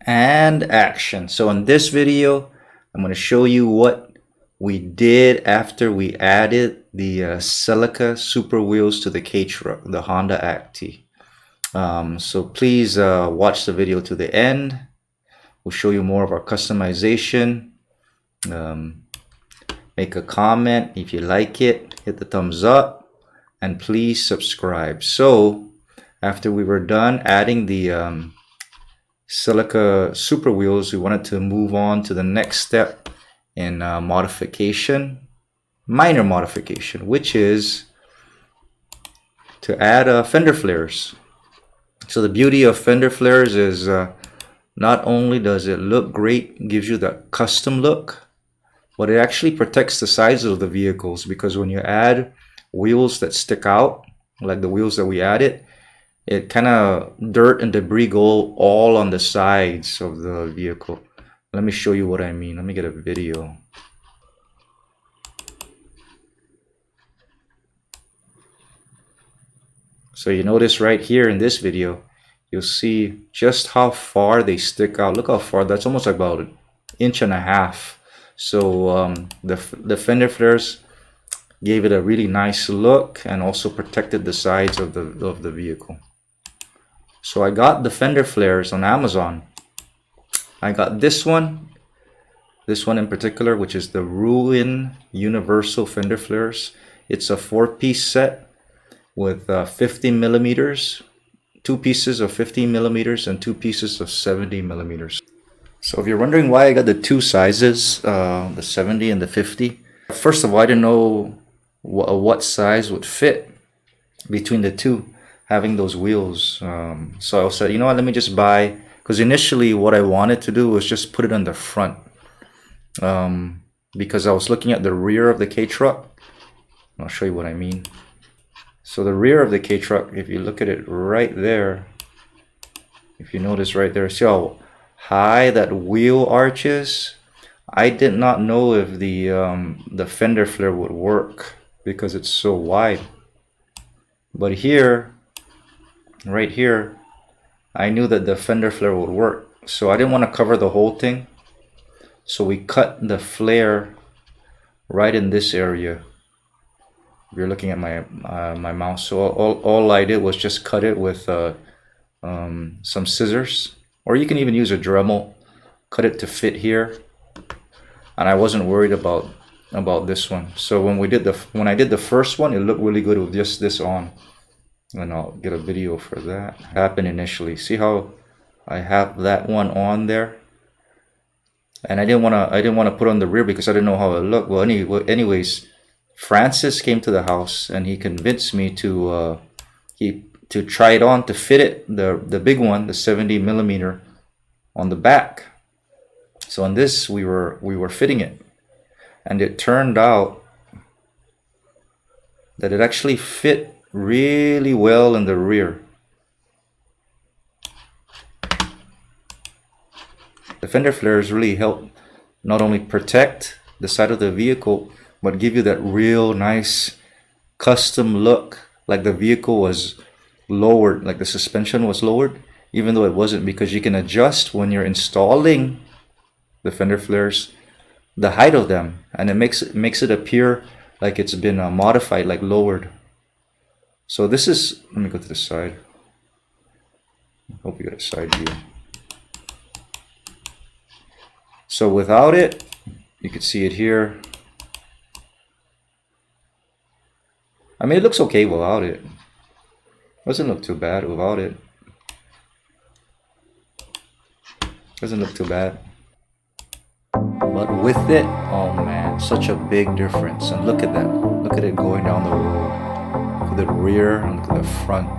And action. So in this video, I'm going to show you what we did after we added the silica super wheels to the Kei Truck, the Honda Acti. So please watch the video to the end. We'll show you more of our customization. Make a comment if you like it, hit the thumbs up, and please subscribe. So after we were done adding the silica super wheels, we wanted to move on to the next step in modification, minor modification, which is to add fender flares. So the beauty of fender flares is not only does it look great, gives you that custom look, but it actually protects the sides of the vehicles, because when you add wheels that stick out, like the wheels that we added, it kind of dirt and debris go all on the sides of the vehicle. Let me show you what I mean. Let me get a video. So you notice right here in this video, you'll see just how far they stick out. Look how far. That's almost like about 1.5 inches. So the fender flares gave it a really nice look and also protected the sides of the vehicle. So I got the fender flares on Amazon. I got this one in particular, which is the Ruin Universal Fender Flares. It's a 4-piece set with 50 millimeters, 2 pieces of 50 millimeters and 2 pieces of 70 millimeters. So if you're wondering why I got the 2 sizes, the 70 and the 50, first of all, I didn't know what size would fit between the two, having those wheels. So I said, you know what, let me just buy, because initially what I wanted to do was just put it on the front, because I was looking at the rear of the Kei Truck. I'll show you what I mean. So the rear of the Kei Truck, if you look at it right there, if you notice right there, see how high that wheel arch is? I did not know if the fender flare would work because it's so wide. But here, right here, I knew that the fender flare would work. So I didn't want to cover the whole thing. So we cut the flare right in this area. If you're looking at my mouse, so all I did was just cut it with some scissors, or you can even use a Dremel. Cut it to fit here, and I wasn't worried about this one. So when I did the first one, it looked really good with just this on, and I'll get a video for that. Happened initially. See how I have that one on there, and I didn't want to put on the rear because I didn't know how it looked. Well, anyways, Francis came to the house and he convinced me to try it on to fit it, the big one, the 70 millimeter on the back. So on this we were fitting it, and it turned out that it actually fit really well in the rear. The fender flares really help not only protect the side of the vehicle, but give you that real nice custom look, like the vehicle was lowered, like the suspension was lowered, even though it wasn't, because you can adjust when you're installing the fender flares the height of them, and it makes it appear like it's been modified, like lowered. So this is, let me go to the side. I hope you got a side view. So without it, you can see it here. I mean, it looks okay without it. Doesn't look too bad without it. Doesn't look too bad. But with it, oh man, such a big difference. And look at that. Look at it going down the road. Look at the rear and look at the front.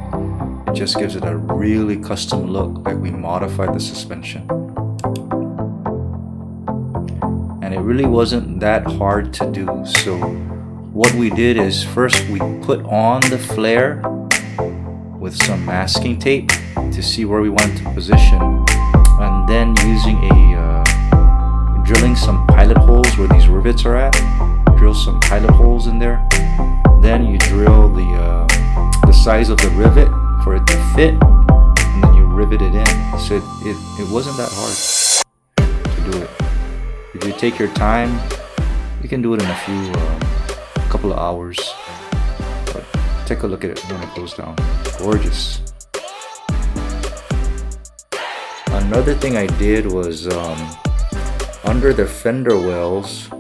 It just gives it a really custom look, like we modified the suspension. And it really wasn't that hard to do. So what we did is, first we put on the flare with some masking tape to see where we wanted to position, and then using drilling some pilot holes where these rivets are at, drill some pilot holes in there. Then you drill the size of the rivet for it to fit, and then you rivet it in. So it wasn't that hard to do it. If you take your time, you can do it in a couple of hours. But take a look at it when it goes down. Gorgeous. Another thing I did was under the fender wells,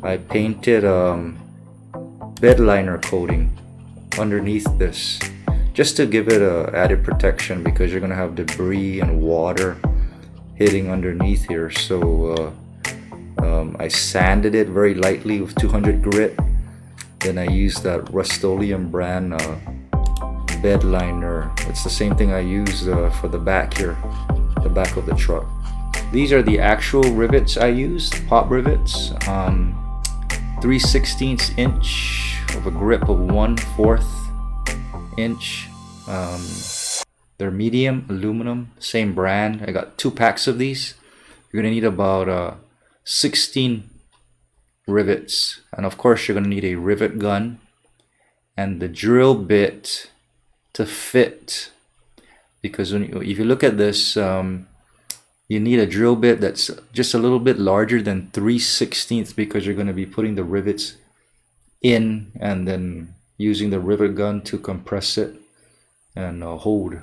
I painted bed liner coating underneath this, just to give it a added protection, because you're gonna have debris and water hitting underneath here. So I sanded it very lightly with 200 grit. Then I used that Rust-Oleum brand bed liner. It's the same thing I use for the back here, the back of the truck. These are the actual rivets I used, pop rivets. 3/16 inch of a grip of 1/4 inch. They're medium aluminum, same brand. I got 2 packs of these. You're gonna need about 16 rivets, and of course you're gonna need a rivet gun and the drill bit to fit, because if you look at this, you need a drill bit that's just a little bit larger than 3/16, because you're going to be putting the rivets in and then using the rivet gun to compress it and hold